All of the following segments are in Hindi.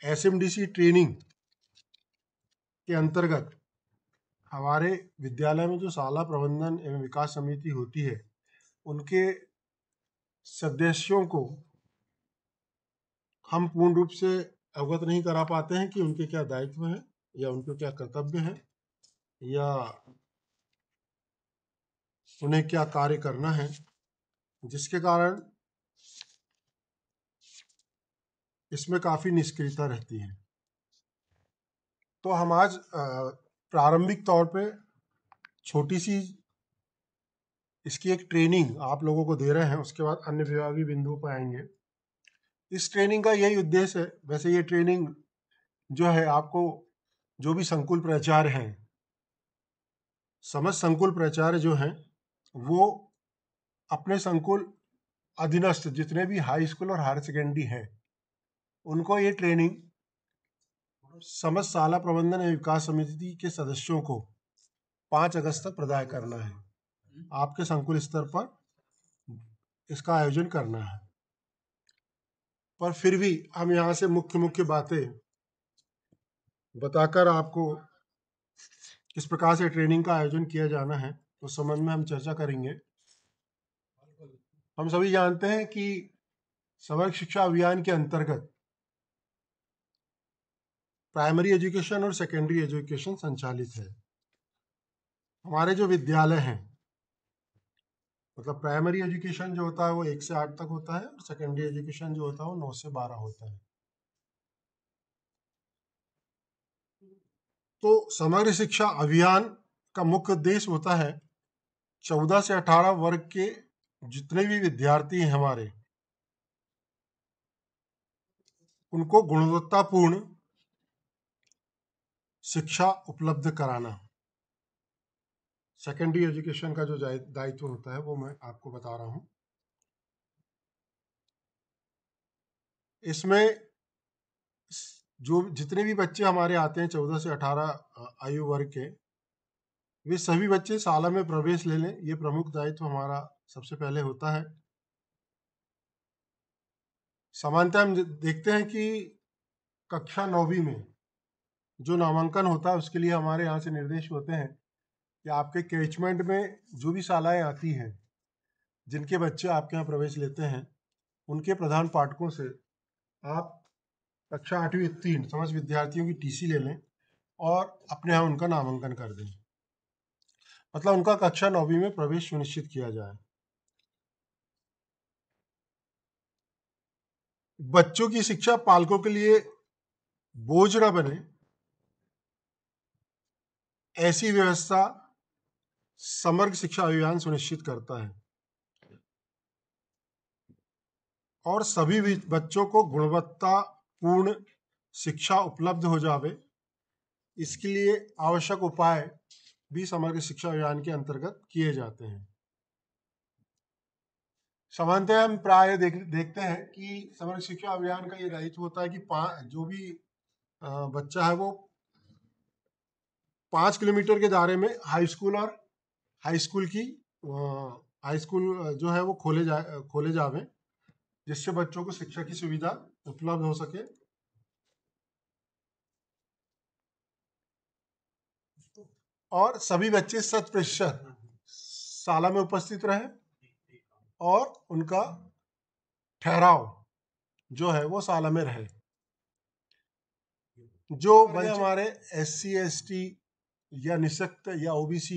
SMDC ट्रेनिंग के अंतर्गत हमारे विद्यालय में जो शाला प्रबंधन एवं विकास समिति होती है, उनके सदस्यों को हम पूर्ण रूप से अवगत नहीं करा पाते हैं कि उनके क्या दायित्व हैं या उनके क्या कर्तव्य हैं या उन्हें क्या कार्य करना है, जिसके कारण इसमें काफ़ी निष्क्रियता रहती है। तो हम आज प्रारंभिक तौर पे छोटी सी इसकी एक ट्रेनिंग आप लोगों को दे रहे हैं, उसके बाद अन्य विभागीय बिंदुओं पर आएंगे। इस ट्रेनिंग का यही उद्देश्य है। वैसे ये ट्रेनिंग जो है, आपको जो भी संकुल प्राचार्य हैं, समस्त संकुल प्राचार्य जो हैं, वो अपने संकुल अधीनस्थ जितने भी हाई स्कूल और हायर सेकेंडरी हैं, उनको ये ट्रेनिंग समस्त शाला प्रबंधन एवं विकास समिति के सदस्यों को 5 अगस्त तक प्रदान करना है। आपके संकुल स्तर पर इसका आयोजन करना है। पर फिर भी हम यहाँ से मुख्य मुख्य बातें बताकर आपको किस प्रकार से ट्रेनिंग का आयोजन किया जाना है उस संबंध में हम चर्चा करेंगे। हम सभी जानते हैं कि समग्र शिक्षा अभियान के अंतर्गत प्राइमरी एजुकेशन और सेकेंडरी एजुकेशन संचालित है। हमारे जो विद्यालय हैं, मतलब प्राइमरी एजुकेशन जो होता है वो 1 से 8 तक होता है और सेकेंडरी एजुकेशन जो होता है वो 9 से 12 होता है। तो समग्र शिक्षा अभियान का मुख्य उद्देश्य होता है 14 से 18 वर्ग के जितने भी विद्यार्थी हैं हमारे, उनको गुणवत्तापूर्ण शिक्षा उपलब्ध कराना। सेकेंडरी एजुकेशन का जो दायित्व होता है वो मैं आपको बता रहा हूँ। इसमें जो जितने भी बच्चे हमारे आते हैं 14 से 18 आयु वर्ग के, वे सभी बच्चे शाला में प्रवेश ले लें, ये प्रमुख दायित्व हमारा सबसे पहले होता है। सामान्यतः हम देखते हैं कि कक्षा 9वीं में जो नामांकन होता है उसके लिए हमारे यहाँ से निर्देश होते हैं कि आपके कैचमेंट में जो भी शालाएं आती हैं, जिनके बच्चे आपके यहाँ प्रवेश लेते हैं, उनके प्रधान पाठकों से आप कक्षा 8वीं उत्तीर्ण समस्त विद्यार्थियों की TC ले लें और अपने यहाँ उनका नामांकन कर दें। मतलब उनका कक्षा 9वीं में प्रवेश सुनिश्चित किया जाए। बच्चों की शिक्षा पालकों के लिए बोझ न बने, ऐसी व्यवस्था समग्र शिक्षा अभियान सुनिश्चित करता है और सभी बच्चों को गुणवत्तापूर्ण शिक्षा उपलब्ध हो जावे, इसके लिए आवश्यक उपाय भी समग्र शिक्षा अभियान के अंतर्गत किए जाते हैं। सामान्यतः हम प्राय देखते हैं कि समग्र शिक्षा अभियान का ये दायित्व होता है कि जो भी बच्चा है वो 5 किलोमीटर के दायरे में हाई स्कूल और हाई स्कूल जो है वो खोले जावे, जिससे बच्चों को शिक्षा की सुविधा उपलब्ध हो सके। और सभी बच्चे 100% शाला में उपस्थित रहे और उनका ठहराव जो है वो शाला में रहे। जो बच्चे हमारे SC ST या निःशक्त या OBC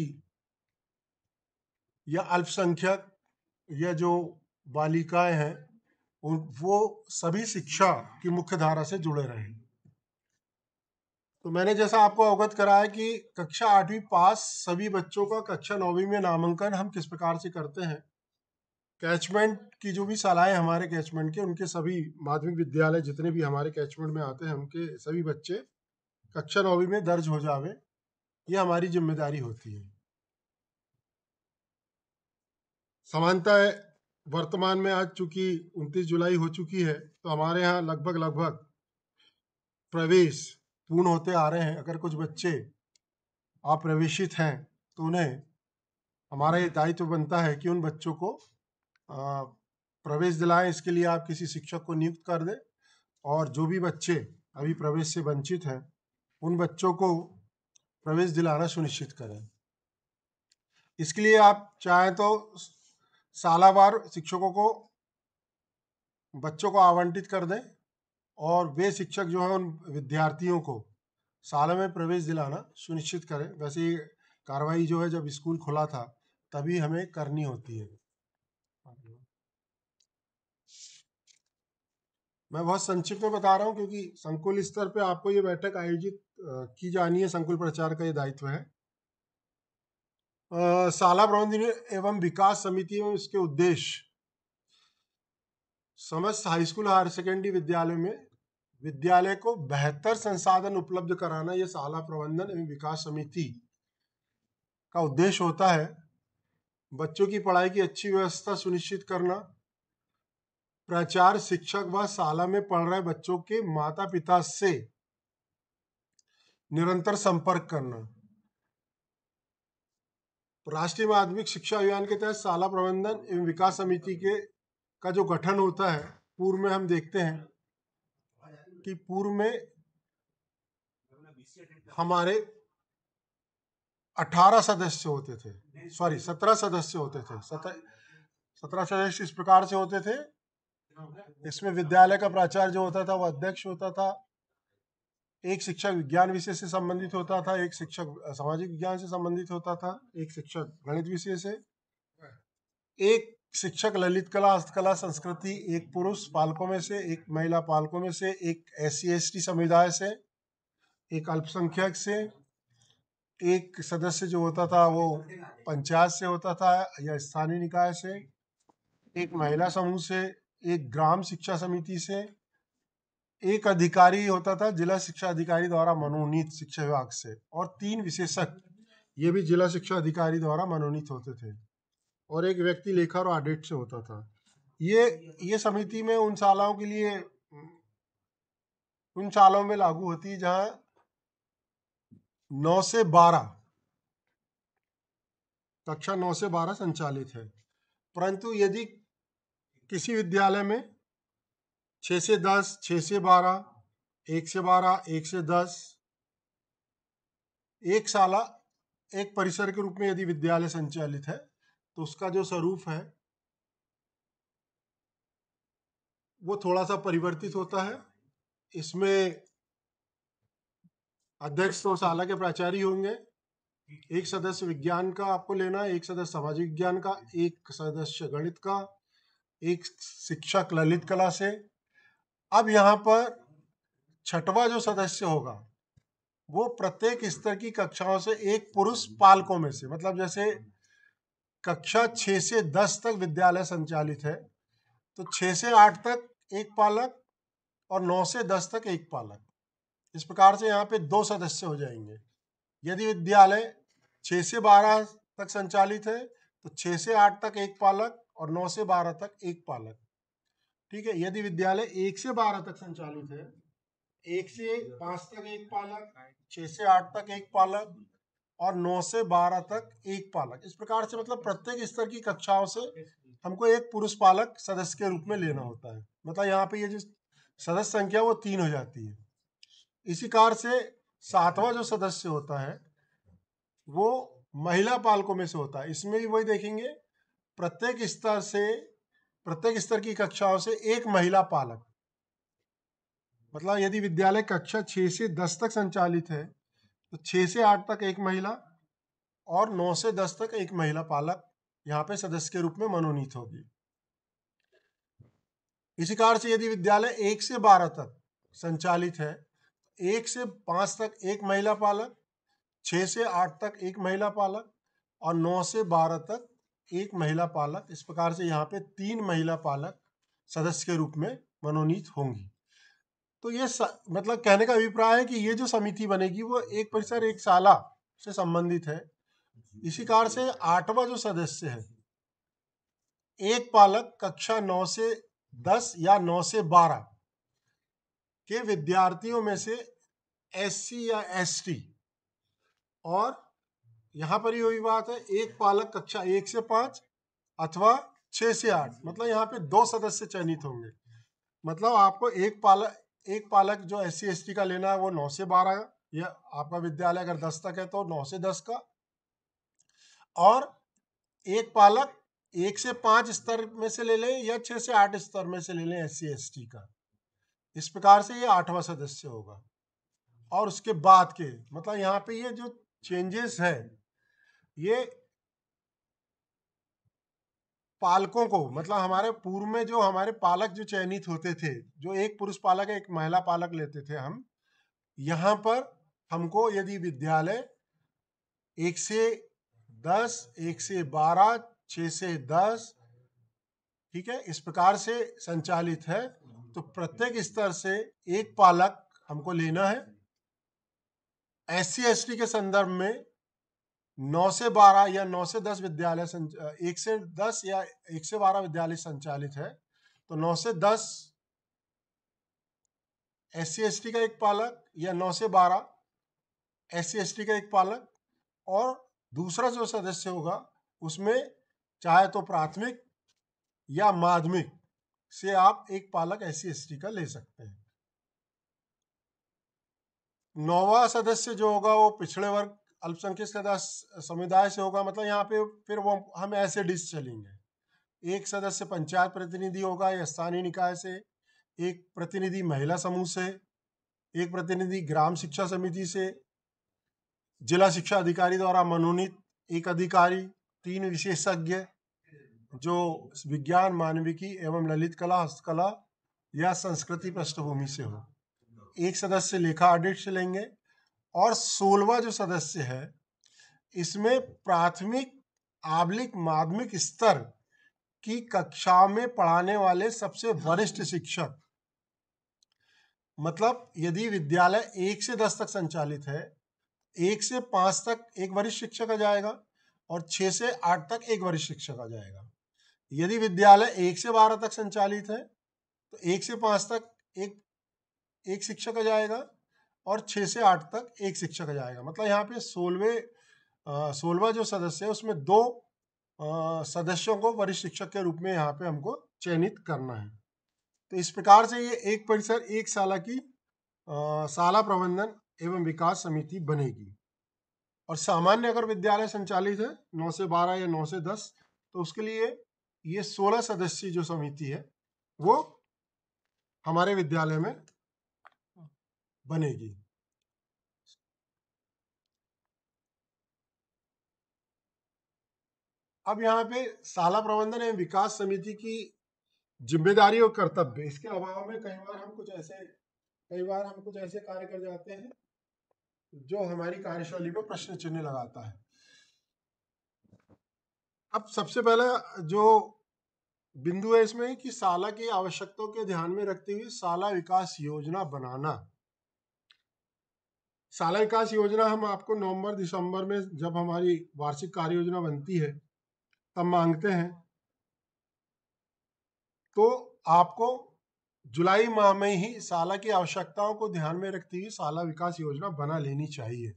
या अल्पसंख्यक या जो बालिकाएं हैं, वो सभी शिक्षा की मुख्य धारा से जुड़े रहें। तो मैंने जैसा आपको अवगत कराया कि कक्षा 8वीं पास सभी बच्चों का कक्षा 9वीं में नामांकन हम किस प्रकार से करते हैं। कैचमेंट की जो भी शालाएं हमारे कैचमेंट के, उनके सभी माध्यमिक विद्यालय जितने भी हमारे कैचमेंट में आते हैं, उनके सभी बच्चे कक्षा 9वीं में दर्ज हो जावे, ये हमारी जिम्मेदारी होती है। सामान्यतः वर्तमान में आज चूंकि 29 जुलाई हो चुकी है, तो हमारे यहाँ लगभग प्रवेश पूर्ण होते आ रहे हैं। अगर कुछ बच्चे अप्रवेशित हैं तो उन्हें हमारा ये दायित्व बनता है कि उन बच्चों को प्रवेश दिलाएं। इसके लिए आप किसी शिक्षक को नियुक्त कर दें और जो भी बच्चे अभी प्रवेश से वंचित हैं, उन बच्चों को प्रवेश दिलाना सुनिश्चित करें। इसके लिए आप चाहें तो सालावार शिक्षकों को, बच्चों को आवंटित कर दें और वे शिक्षक जो हैं उन विद्यार्थियों को साल में प्रवेश दिलाना सुनिश्चित करें। वैसे ये कार्रवाई जो है जब स्कूल खुला था तभी हमें करनी होती है। मैं बहुत संक्षिप्त में बता रहा हूँ क्योंकि संकुल स्तर पे आपको ये बैठक आयोजित की जानी है, संकुल प्रचार का ये दायित्व है। शाला प्रबंधन एवं विकास समिति एवं इसके उद्देश्य समस्त हाई स्कूल हायर सेकेंडरी विद्यालय में विद्यालय को बेहतर संसाधन उपलब्ध कराना, ये शाला प्रबंधन एवं विकास समिति का उद्देश्य होता है। बच्चों की पढ़ाई की अच्छी व्यवस्था सुनिश्चित करना, प्राचार्य, शिक्षक व शाला में पढ़ रहे बच्चों के माता पिता से निरंतर संपर्क करना। राष्ट्रीय माध्यमिक शिक्षा अभियान के तहत शाला प्रबंधन एवं विकास समिति का जो गठन होता है, पूर्व में हम देखते हैं कि पूर्व में हमारे 18 सदस्य होते थे, 17 सदस्य होते थे। 17 सदस्य इस प्रकार से होते थे। इसमें विद्यालय का प्राचार्य जो होता था वो अध्यक्ष होता था, एक शिक्षक विज्ञान विषय से संबंधित होता था, एक शिक्षक सामाजिक विज्ञान से संबंधित होता था, एक शिक्षक गणित विषय से, एक शिक्षक ललित कला, हस्तकला, संस्कृति, एक पुरुष पालकों में से, एक महिला पालकों में से, एक SC/ST समुदाय से, एक अल्पसंख्यक से, एक सदस्य जो होता था वो पंचायत से होता था या स्थानीय निकाय से, एक महिला समूह से, एक ग्राम शिक्षा समिति से, एक अधिकारी होता था जिला शिक्षा अधिकारी द्वारा मनोनीत शिक्षा विभाग से, और 3 विशेषज्ञ ये भी जिला शिक्षा अधिकारी द्वारा मनोनीत होते थे, और एक व्यक्ति लेखा और ऑडिट से होता था। ये समिति में उन शालाओं के लिए, उन शालाओं में लागू होती है जहां 9 से 12 कक्षा 9 से 12 संचालित है। परंतु यदि किसी विद्यालय में 6 से 10, 6 से 12, 1 से 12, 1 से 10, एक शाला एक परिसर के रूप में यदि विद्यालय संचालित है तो उसका जो स्वरूप है वो थोड़ा सा परिवर्तित होता है। इसमें अध्यक्ष तो शाला के प्राचार्य होंगे, एक सदस्य विज्ञान का आपको लेना है, एक सदस्य सामाजिक विज्ञान का, एक सदस्य गणित का, एक शिक्षक ललित कला से। अब यहाँ पर 6वां जो सदस्य होगा वो प्रत्येक स्तर की कक्षाओं से एक पुरुष पालकों में से, मतलब जैसे कक्षा 6 से 10 तक विद्यालय संचालित है तो 6 से 8 तक एक पालक और 9 से 10 तक एक पालक। इस प्रकार से यहाँ पे 2 सदस्य हो जाएंगे। यदि विद्यालय 6 से 12 तक संचालित है तो 6 से 8 तक एक पालक और 9 से 12 तक एक पालक। ठीक है। यदि विद्यालय 1 से 12 तक संचालित है, 1 से 5 तक एक पालक, 6 से 8 तक एक पालक और 9 से 12 तक एक पालक। इस प्रकार से मतलब प्रत्येक स्तर की कक्षाओं से हमको एक पुरुष पालक सदस्य के रूप में लेना होता है। मतलब यहाँ पे ये जो सदस्य संख्या वो 3 हो जाती है। इसी कार से 7वां जो सदस्य होता है वो महिला पालकों में से होता है। इसमें भी वही देखेंगे, प्रत्येक स्तर की कक्षाओं से एक महिला पालक। मतलब यदि विद्यालय कक्षा 6 से 10 तक संचालित है तो 6 से 8 तक एक महिला और 9 से 10 तक एक महिला पालक यहाँ पे सदस्य के रूप में मनोनीत होगी। इसी कारण से यदि विद्यालय 1 से 12 तक संचालित है, 1 से 5 तक एक महिला पालक, 6 से 8 तक एक महिला पालक और 9 से 12 तक एक महिला पालक। इस प्रकार से यहाँ पे 3 महिला पालक सदस्य के रूप में मनोनीत होंगी। तो ये मतलब कहने का अभिप्राय है कि ये जो समिति बनेगी वो एक परिसर एक शाला से संबंधित है। इसी कारण से 8वां जो सदस्य है, एक पालक कक्षा 9 से 10 या 9 से 12 के विद्यार्थियों में से SC या ST, और यहाँ पर ही वही बात है, एक पालक कक्षा 1 से 5 अथवा 6 से 8। मतलब यहाँ पे 2 सदस्य चयनित होंगे। मतलब आपको एक पालक जो SC/ST का लेना है वो 9 से 12, या आपका विद्यालय अगर 10 तक है तो 9 से 10 का, और एक पालक 1 से 5 स्तर में से ले लें या 6 से 8 स्तर में से ले लें SC/ST का। इस प्रकार से ये 8वां सदस्य होगा। और उसके बाद के मतलब यहाँ पे ये जो चेंजेस है ये पालकों को, मतलब हमारे पूर्व में जो हमारे पालक जो चयनित होते थे, जो एक पुरुष पालक एक महिला पालक लेते थे हम, यहाँ पर हमको यदि विद्यालय 1 से 10, 1 से 12, 6 से 10, ठीक है, इस प्रकार से संचालित है, तो प्रत्येक स्तर से एक पालक हमको लेना है। SC/ST के संदर्भ में 9 से 12 या 9 से 10 विद्यालय 1 से 10 या 1 से 12 विद्यालय संचालित है, तो 9 से 10 SC/ST का एक पालक या 9 से 12 SC/ST का एक पालक, और दूसरा जो सदस्य होगा उसमें चाहे तो प्राथमिक या माध्यमिक से आप एक पालक SC/ST का ले सकते हैं। 9वां सदस्य जो होगा वो पिछड़े वर्ग अल्पसंख्यक समुदाय से होगा। मतलब यहाँ पे फिर वो हम ऐसे डिस चलेंगे, एक सदस्य पंचायत प्रतिनिधि होगा या स्थानीय निकाय से, एक प्रतिनिधि महिला समूह से, एक प्रतिनिधि ग्राम शिक्षा समिति से, जिला शिक्षा अधिकारी द्वारा मनोनीत एक अधिकारी, 3 विशेषज्ञ जो विज्ञान, मानविकी एवं ललित कला, हस्तकला या संस्कृति पृष्ठभूमि से हो, एक सदस्य लेखा ऑडिट से लेंगे। और 16वां जो सदस्य है इसमें प्राथमिक, आबलिक, माध्यमिक स्तर की कक्षा में पढ़ाने वाले सबसे वरिष्ठ शिक्षक, मतलब यदि विद्यालय 1 से 10 तक संचालित है, 1 से 5 तक एक वरिष्ठ शिक्षक आ जाएगा और 6 से 8 तक एक वरिष्ठ शिक्षक आ जाएगा। यदि विद्यालय 1 से 12 तक संचालित है तो 1 से 5 तक एक शिक्षक आ जाएगा और 6 से 8 तक एक शिक्षक आ जाएगा। मतलब यहाँ पे 16वां जो सदस्य है उसमें 2 सदस्यों को वरिष्ठ शिक्षक के रूप में यहाँ पे हमको चयनित करना है। तो इस प्रकार से ये एक परिसर एक शाला की शाला प्रबंधन एवं विकास समिति बनेगी। और सामान्य अगर विद्यालय संचालित है 9 से 12 या 9 से 10, तो उसके लिए ये 16 सदस्यीय जो समिति है वो हमारे विद्यालय में बनेगी। अब यहाँ पे शाला प्रबंधन एवं विकास समिति की जिम्मेदारी और कर्तव्य, इसके अभाव में कई बार हम कुछ ऐसे कार्य कर जाते हैं जो हमारी कार्यशैली पर प्रश्न चिन्ह लगाता है। अब सबसे पहला जो बिंदु है इसमें कि शाला की आवश्यकताओं के ध्यान में रखते हुए शाला विकास योजना बनाना। शाला विकास योजना हम आपको नवंबर दिसंबर में जब हमारी वार्षिक कार्य योजना बनती है तब मांगते हैं, तो आपको जुलाई माह में ही शाला की आवश्यकताओं को ध्यान में रखते हुए शाला विकास योजना बना लेनी चाहिए।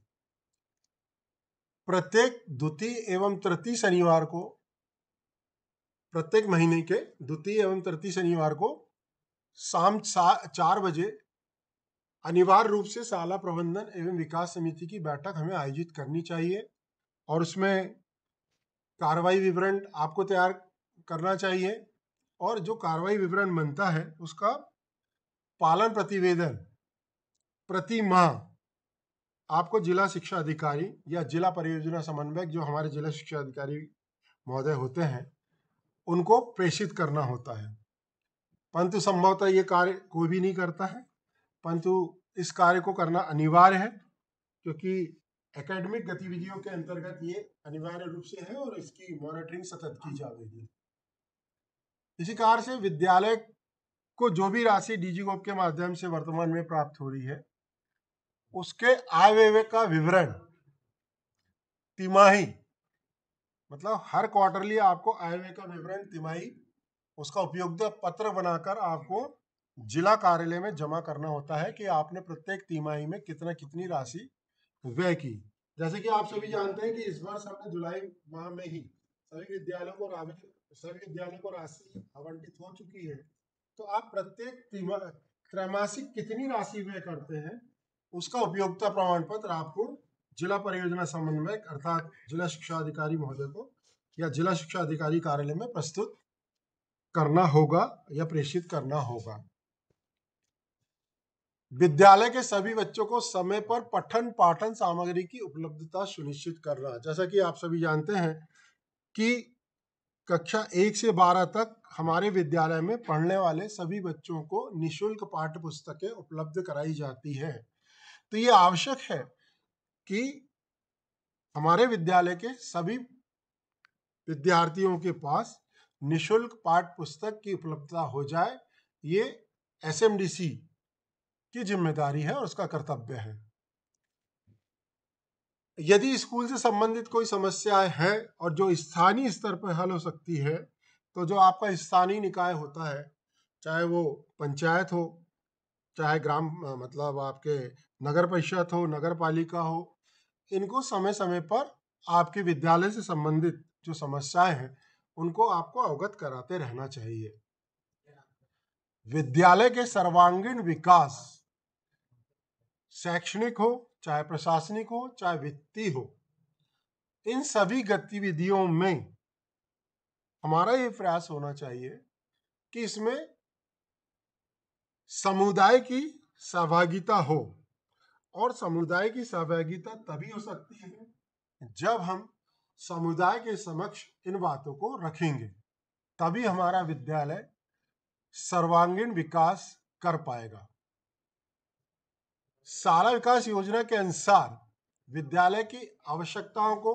प्रत्येक द्वितीय एवं तृतीय शनिवार को, प्रत्येक महीने के द्वितीय एवं तृतीय शनिवार को शाम 4 बजे अनिवार्य रूप से शाला प्रबंधन एवं विकास समिति की बैठक हमें आयोजित करनी चाहिए और उसमें कार्रवाई विवरण आपको तैयार करना चाहिए। और जो कार्रवाई विवरण बनता है उसका पालन प्रतिवेदन प्रति माह आपको जिला शिक्षा अधिकारी या जिला परियोजना समन्वयक, जो हमारे जिला शिक्षा अधिकारी महोदय होते हैं, उनको प्रेषित करना होता है। परंतु संभवतः ये कार्य कोई भी नहीं करता है, परंतु इस कार्य को करना अनिवार्य है क्योंकि एकेडमिक गतिविधियों के अंतर्गत ये अनिवार्य रूप से है और इसकी मॉनिटरिंग सतत की जाएगी। इसी कारण से विद्यालय को जो भी राशि डीजीगोप के माध्यम से वर्तमान में प्राप्त हो रही है उसके आय व्यय का विवरण तिमाही, मतलब हर क्वार्टरली आपको आय व्यय का विवरण तिमाही उसका उपयोगिता पत्र बनाकर आपको जिला कार्यालय में जमा करना होता है कि आपने प्रत्येक तिमाही में कितनी राशि व्यय की। जैसे कि आप सभी जानते हैं कि इस वर्ष हमने जुलाई माह में ही सभी विद्यालयों को राशि आवंटित हो चुकी है। तो आप प्रत्येक त्रैमासिक कितनी राशि व्यय करते हैं, उसका उपयोगिता प्रमाण पत्र आपको जिला परियोजना समन्वयक अर्थात जिला शिक्षा अधिकारी महोदय को या जिला शिक्षा अधिकारी कार्यालय में प्रस्तुत करना होगा या प्रेषित करना होगा। विद्यालय के सभी बच्चों को समय पर पठन पाठन सामग्री की उपलब्धता सुनिश्चित करना। जैसा कि आप सभी जानते हैं कि कक्षा 1 से 12 तक हमारे विद्यालय में पढ़ने वाले सभी बच्चों को निःशुल्क पाठ्य पुस्तकें उपलब्ध कराई जाती हैं। तो ये आवश्यक है कि हमारे विद्यालय के सभी विद्यार्थियों के पास निःशुल्क पाठ्य पुस्तक की उपलब्धता हो जाए। ये एसएमडीसी की जिम्मेदारी है और उसका कर्तव्य है। यदि स्कूल से संबंधित कोई समस्याएं हैं और जो स्थानीय स्तर पर हल हो सकती है, तो जो आपका स्थानीय निकाय होता है, चाहे वो पंचायत हो, चाहे ग्राम मतलब आपके नगर परिषद हो, नगर पालिका हो, इनको समय समय पर आपके विद्यालय से संबंधित जो समस्याएं हैं उनको आपको अवगत कराते रहना चाहिए। विद्यालय के सर्वांगीण विकास, शैक्षणिक हो, चाहे प्रशासनिक हो, चाहे वित्तीय हो, इन सभी गतिविधियों में हमारा ये प्रयास होना चाहिए कि इसमें समुदाय की सहभागिता हो। और समुदाय की सहभागिता तभी हो सकती है जब हम समुदाय के समक्ष इन बातों को रखेंगे, तभी हमारा विद्यालय सर्वांगीण विकास कर पाएगा। शाला विकास योजना के अनुसार विद्यालय की आवश्यकताओं को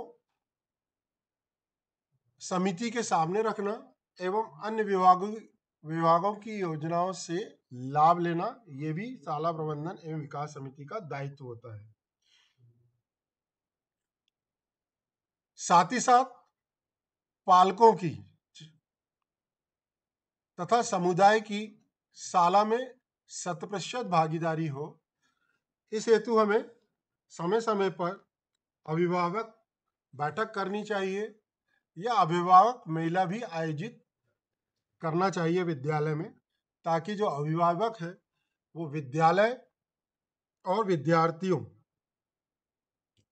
समिति के सामने रखना एवं अन्य विभागों की योजनाओं से लाभ लेना, ये भी शाला प्रबंधन एवं विकास समिति का दायित्व होता है। साथ ही साथ पालकों की तथा समुदाय की शाला में 100% भागीदारी हो, इस हेतु हमें समय समय पर अभिभावक बैठक करनी चाहिए या अभिभावक मेला भी आयोजित करना चाहिए विद्यालय में, ताकि जो अभिभावक है वो विद्यालय और विद्यार्थियों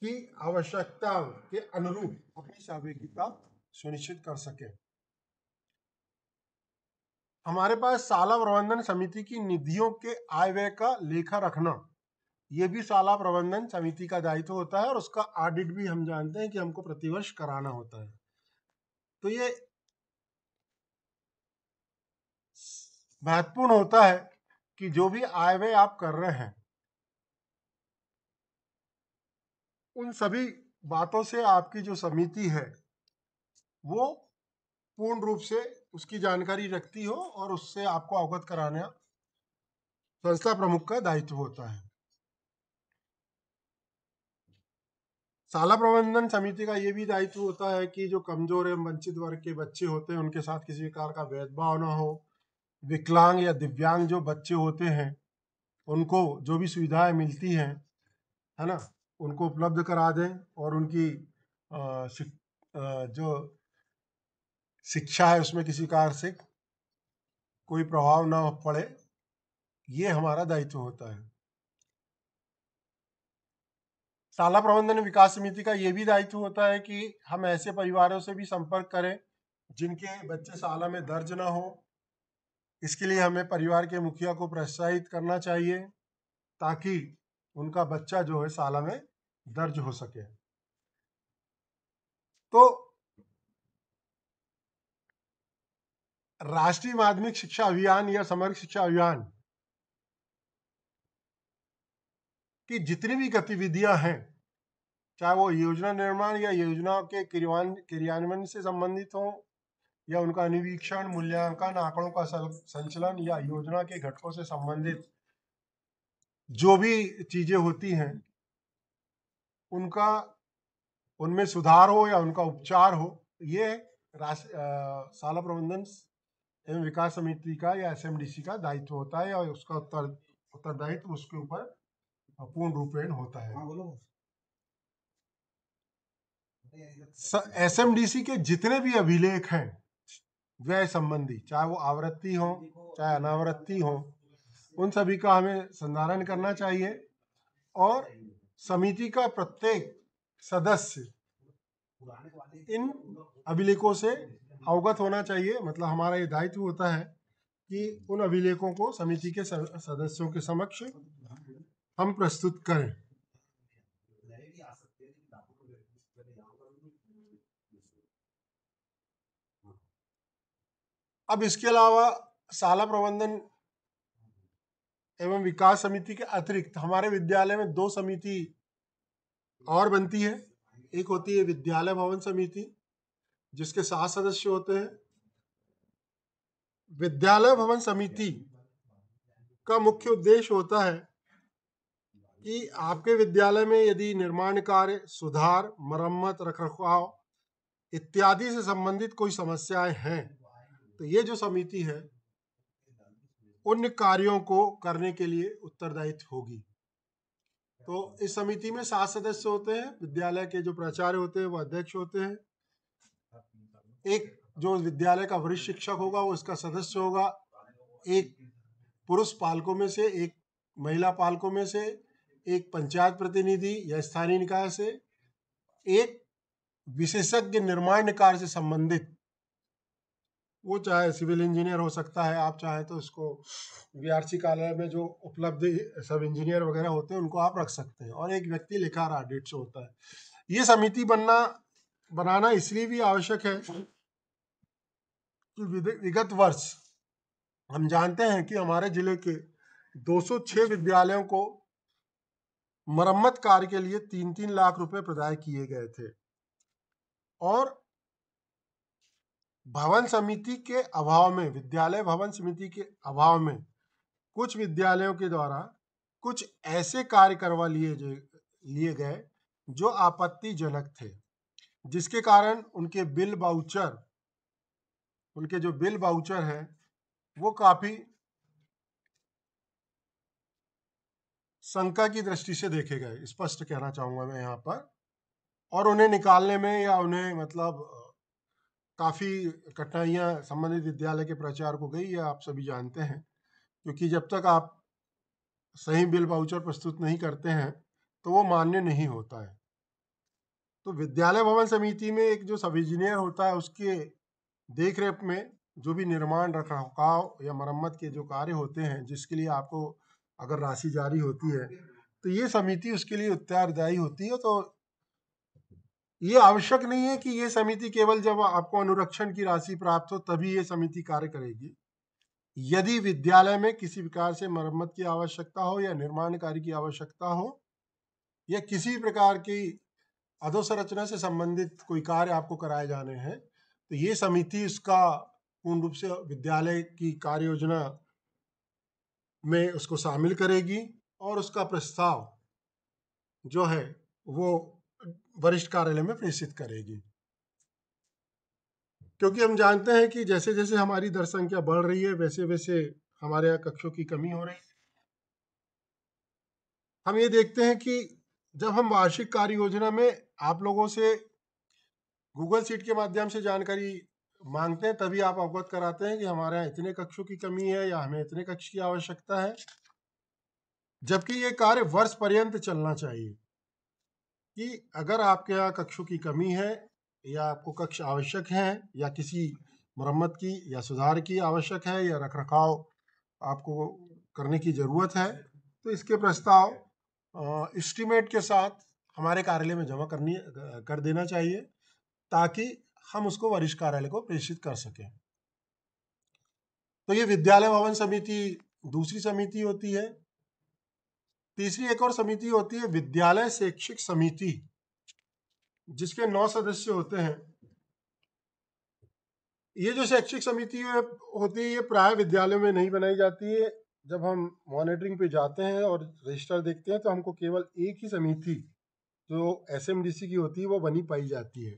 की आवश्यकताओं के अनुरूप अपनी सहभागिता सुनिश्चित कर सके। हमारे पास शाला प्रबंधन समिति की निधियों के आय व्यय का लेखा रखना, ये भी शाला प्रबंधन समिति का दायित्व होता है और उसका ऑडिट भी हम जानते हैं कि हमको प्रतिवर्ष कराना होता है। तो ये महत्वपूर्ण होता है कि जो भी आय व्यय आप कर रहे हैं उन सभी बातों से आपकी जो समिति है वो पूर्ण रूप से उसकी जानकारी रखती हो और उससे आपको अवगत कराना संस्था प्रमुख का दायित्व होता है। शाला प्रबंधन समिति का ये भी दायित्व होता है कि जो कमजोर एवं वंचित वर्ग के बच्चे होते हैं उनके साथ किसी प्रकार का भेदभाव ना हो। विकलांग या दिव्यांग जो बच्चे होते हैं उनको जो भी सुविधाएं मिलती हैं, है ना, उनको उपलब्ध करा दें और उनकी जो शिक्षा है उसमें किसी प्रकार से कोई प्रभाव ना पड़े, ये हमारा दायित्व होता है। शाला प्रबंधन विकास समिति का ये भी दायित्व होता है कि हम ऐसे परिवारों से भी संपर्क करें जिनके बच्चे शाला में दर्ज ना हो। इसके लिए हमें परिवार के मुखिया को प्रोत्साहित करना चाहिए ताकि उनका बच्चा जो है शाला में दर्ज हो सके। तो राष्ट्रीय माध्यमिक शिक्षा अभियान या समग्र शिक्षा अभियान की जितनी भी गतिविधियां हैं, चाहे वो योजना निर्माण या योजना के क्रियान्वयन से संबंधित हो या उनका अनुवीक्षण, मूल्यांकन, आंकड़ों का संचलन या योजना के घटकों से संबंधित जो भी चीजें होती हैं उनका उनमें सुधार हो या उनका उपचार हो, ये शाला प्रबंधन एवं विकास समिति का या एसएमडीसी का दायित्व होता है और उसका उत्तरदायित्व उसके ऊपर पूर्ण रूपेण होता है। एसएमडीसी के जितने भी अभिलेख हैं व्यय संबंधी, चाहे वो आवृत्ति हो चाहे अनावृत्ति हो, उन सभी का हमें संधारण करना चाहिए और समिति का प्रत्येक सदस्य इन अभिलेखों से अवगत होना चाहिए। मतलब हमारा ये दायित्व होता है कि उन अभिलेखों को समिति के सदस्यों के समक्ष हम प्रस्तुत करें। अब इसके अलावा शाला प्रबंधन एवं विकास समिति के अतिरिक्त हमारे विद्यालय में 2 समिति और बनती है। एक होती है विद्यालय भवन समिति, जिसके 7 सदस्य होते हैं। विद्यालय भवन समिति का मुख्य उद्देश्य होता है कि आपके विद्यालय में यदि निर्माण कार्य, सुधार, मरम्मत, रखरखाव इत्यादि से संबंधित कोई समस्याएं हैं, तो ये जो समिति है उन कार्यों को करने के लिए उत्तरदायित्व होगी। तो इस समिति में 7 सदस्य होते हैं। विद्यालय के जो प्राचार्य होते हैं वो अध्यक्ष होते हैं। एक जो विद्यालय का वरिष्ठ शिक्षक होगा वो इसका सदस्य होगा। एक पुरुष पालकों में से, एक महिला पालकों में से, एक पंचायत प्रतिनिधि या स्थानीय निकाय से, एक विशेषज्ञ निर्माण कार्य से संबंधित, वो चाहे सिविल इंजीनियर हो सकता है, आप चाहे तो इसको बीआरसी कार्यालय में जो उपलब्ध सब इंजीनियर वगैरह होते हैं उनको आप रख सकते हैं, और एक व्यक्ति लेखा ऑडिट से होता है। ये समिति बनाना इसलिए भी आवश्यक है कि विगत वर्ष हम जानते हैं कि हमारे जिले के 206 विद्यालयों को मरम्मत कार्य के लिए 3-3 लाख रुपए प्रदान किए गए थे, और भवन समिति के अभाव में, विद्यालय भवन समिति के अभाव में कुछ विद्यालयों के द्वारा कुछ ऐसे कार्य करवा लिए गए जो आपत्तिजनक थे, जिसके कारण उनके जो बिल वाउचर हैं वो काफी शंका की दृष्टि से देखे गए, स्पष्ट कहना चाहूंगा मैं यहाँ पर। और उन्हें निकालने में या उन्हें मतलब काफी कठिनाइयां संबंधित विद्यालय के प्राचार्य को गई, ये आप सभी जानते हैं, क्योंकि जब तक आप सही बिल वाउचर प्रस्तुत नहीं करते हैं तो वो मान्य नहीं होता है। तो विद्यालय भवन समिति में एक जो सब इंजीनियर होता है उसके देखरेख में जो भी निर्माण, रखरखाव या मरम्मत के जो कार्य होते हैं, जिसके लिए आपको अगर राशि जारी होती है तो ये समिति उसके लिए उत्तरदायी होती है। तो ये आवश्यक नहीं है कि ये समिति केवल जब आपको अनुरक्षण की राशि प्राप्त हो तभी ये समिति कार्य करेगी। यदि विद्यालय में किसी प्रकार से मरम्मत की आवश्यकता हो या निर्माण कार्य की आवश्यकता हो या किसी प्रकार की अधोसंरचना से संबंधित कोई कार्य आपको कराए जाने हैं, तो ये समिति इसका पूर्ण रूप से विद्यालय की कार्य योजना में उसको शामिल करेगी और उसका प्रस्ताव जो है वो वरिष्ठ कार्यालय में प्रेषित करेगी। क्योंकि हम जानते हैं कि जैसे जैसे हमारी दर संख्या बढ़ रही है वैसे वैसे हमारे यहाँ कक्षों की कमी हो रही है। हम ये देखते हैं कि जब हम वार्षिक कार्य योजना में आप लोगों से गूगल शीट के माध्यम से जानकारी मांगते हैं, तभी आप अवगत कराते हैं कि हमारे यहाँ इतने कक्षों की कमी है या हमें इतने कक्ष की आवश्यकता है, जबकि ये कार्य वर्ष पर्यंत चलना चाहिए। कि अगर आपके यहाँ कक्षों की कमी है या आपको कक्ष आवश्यक हैं या किसी मरम्मत की या सुधार की आवश्यक है या रखरखाव आपको करने की ज़रूरत है, तो इसके प्रस्ताव एस्टीमेट के साथ हमारे कार्यालय में जमा कर देना चाहिए, ताकि हम उसको वरिष्ठ कार्यालय को प्रेषित कर सकें। तो ये विद्यालय भवन समिति दूसरी समिति होती है। तीसरी एक और समिति होती है विद्यालय शैक्षिक समिति, जिसके 9 सदस्य होते हैं। ये जो शैक्षिक समिति होती है ये प्राय विद्यालयों में नहीं बनाई जाती है। जब हम मॉनिटरिंग पे जाते हैं और रजिस्टर देखते हैं तो हमको केवल एक ही समिति जो एसएमडीसी की होती है वो बनी पाई जाती है।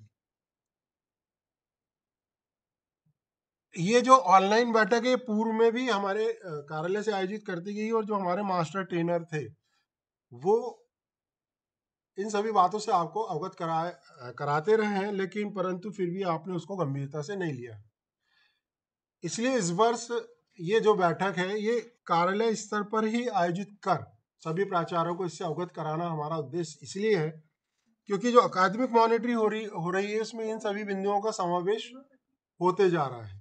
ये जो ऑनलाइन बैठक है पूर्व में भी हमारे कार्यालय से आयोजित करती गई, और जो हमारे मास्टर ट्रेनर थे वो इन सभी बातों से आपको अवगत कराते रहे हैं, लेकिन परंतु फिर भी आपने उसको गंभीरता से नहीं लिया। इसलिए इस वर्ष ये जो बैठक है ये कार्यालय स्तर पर ही आयोजित कर सभी प्राचार्यों को इससे अवगत कराना हमारा उद्देश्य इसलिए है क्योंकि जो अकादमिक मॉनिटरी हो रही है उसमें इन सभी बिंदुओं का समावेश होते जा रहा है।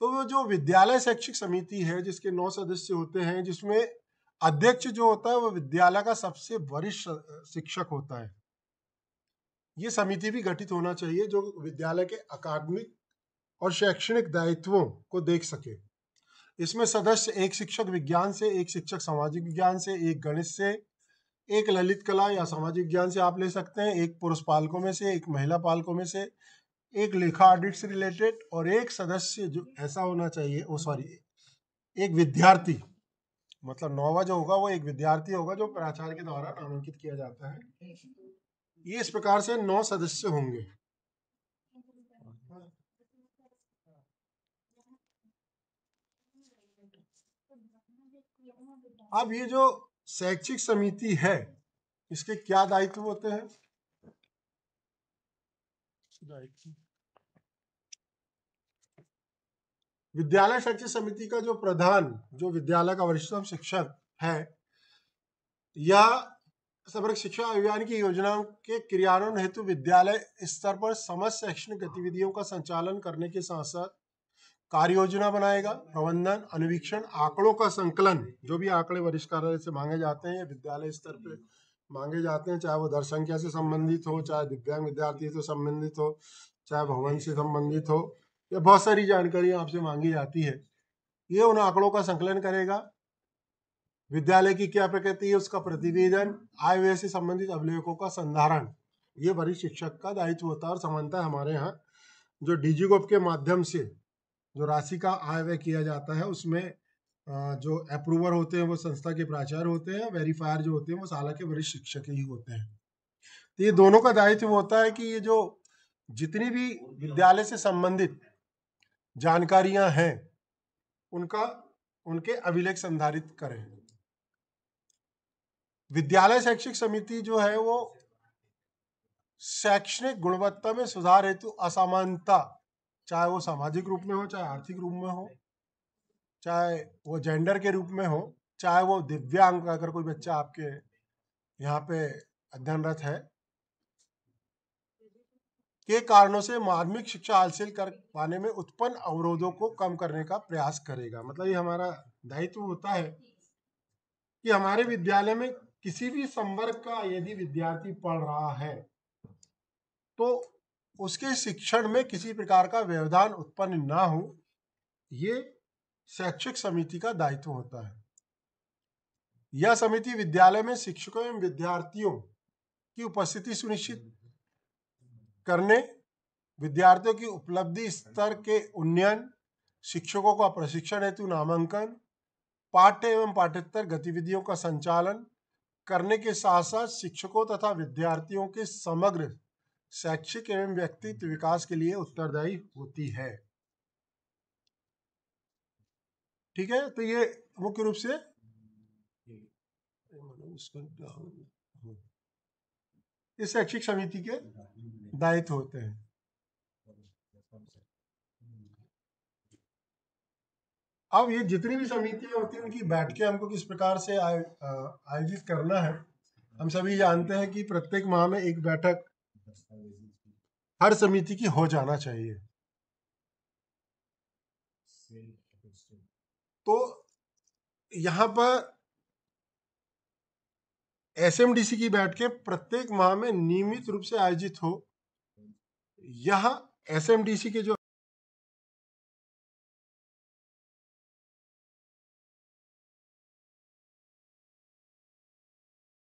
तो वो जो विद्यालय शैक्षिक समिति है जिसके 9 सदस्य होते हैं, जिसमें अध्यक्ष जो होता है वो विद्यालय का सबसे वरिष्ठ शिक्षक होता है। ये समिति भी गठित होना चाहिए जो विद्यालय के अकादमिक और शैक्षणिक दायित्वों को देख सके। इसमें सदस्य एक शिक्षक विज्ञान से, एक शिक्षक सामाजिक विज्ञान से, एक गणित से, एक ललित कला या सामाजिक विज्ञान से आप ले सकते हैं, एक पुरुष पालकों में से, एक महिला पालकों में से, एक लेखा ऑडिट से रिलेटेड, और एक सदस्य जो ऐसा होना चाहिए एक विद्यार्थी, मतलब 9वां जो होगा वो एक विद्यार्थी होगा जो प्राचार्य के द्वारा नामांकित किया जाता है। ये इस प्रकार से 9 सदस्य होंगे। अब ये जो शैक्षिक समिति है इसके क्या दायित्व होते हैं? विद्यालय शैक्षिक समिति का जो प्रधान, जो विद्यालय का वरिष्ठतम शिक्षक है, या समग्र शिक्षा अभियान की योजनाओं के क्रियान्वयन हेतु विद्यालय स्तर पर समस्त शैक्षणिक गतिविधियों का संचालन करने के साथ साथ कार्य योजना बनाएगा, प्रबंधन, अनुवीक्षण, आंकड़ों का संकलन, जो भी आंकड़े वरिष्ठ कार्यालय से मांगे जाते हैं, विद्यालय स्तर पर मांगे जाते हैं, चाहे वो दर संख्या से संबंधित हो, चाहे दिव्यांग विद्यार्थी से संबंधित हो, चाहे भवन से संबंधित हो, या बहुत सारी जानकारी आपसे मांगी जाती है। ये उन आंकड़ों का संकलन करेगा, विद्यालय की क्या प्रकृति है उसका प्रतिवेदन, आय व्यय से संबंधित अभिलेखों का संधारण, ये वरिष्ठ शिक्षक का दायित्व होता है। और समानता हमारे यहाँ जो डिजिगोप के माध्यम से जो राशि का आय व्यय किया जाता है उसमें जो अप्रूवर होते हैं वो संस्था के प्राचार्य होते हैं, वेरीफायर जो होते हैं वो शाला के वरिष्ठ शिक्षक ही होते हैं। तो ये दोनों का दायित्व होता है कि ये जो जितनी भी विद्यालय से संबंधित जानकारियां हैं उनके अभिलेख संधारित करें। विद्यालय शैक्षिक समिति जो है वो शैक्षणिक गुणवत्ता में सुधार हेतु असमानता, चाहे वो सामाजिक रूप में हो, चाहे आर्थिक रूप में हो, चाहे वो जेंडर के रूप में हो, चाहे वो दिव्यांग, अगर कोई बच्चा आपके यहाँ पे अध्ययनरत है, के कारणों से माध्यमिक शिक्षा हासिल कर पाने में उत्पन्न अवरोधों को कम करने का प्रयास करेगा। मतलब ये हमारा दायित्व होता है कि हमारे विद्यालय में किसी भी संवर्ग का यदि विद्यार्थी पढ़ रहा है तो उसके शिक्षण में किसी प्रकार का व्यवधान उत्पन्न ना हो, ये शैक्षिक समिति का दायित्व होता है। यह समिति विद्यालय में शिक्षकों एवं विद्यार्थियों की उपस्थिति सुनिश्चित करने, विद्यार्थियों की उपलब्धि स्तर के उन्नयन, शिक्षकों का प्रशिक्षण हेतु नामांकन, पाठ्य एवं पाठ्येतर गतिविधियों का संचालन करने के साथ साथ शिक्षकों तथा विद्यार्थियों के समग्र शैक्षिक एवं व्यक्तित्व विकास के लिए उत्तरदायी होती है। ठीक है, तो ये मुख्य रूप से इस शैक्षिक समिति के दायित्व होते हैं। अब ये जितनी भी समितियां होती हैं उनकी बैठकें हमको किस प्रकार से आयोजित करना है, हम सभी जानते हैं कि प्रत्येक माह में एक बैठक हर समिति की हो जाना चाहिए। तो यहाँ पर एसएमडीसी की बैठकें प्रत्येक माह में नियमित रूप से आयोजित हो। यह एसएमडीसी के जो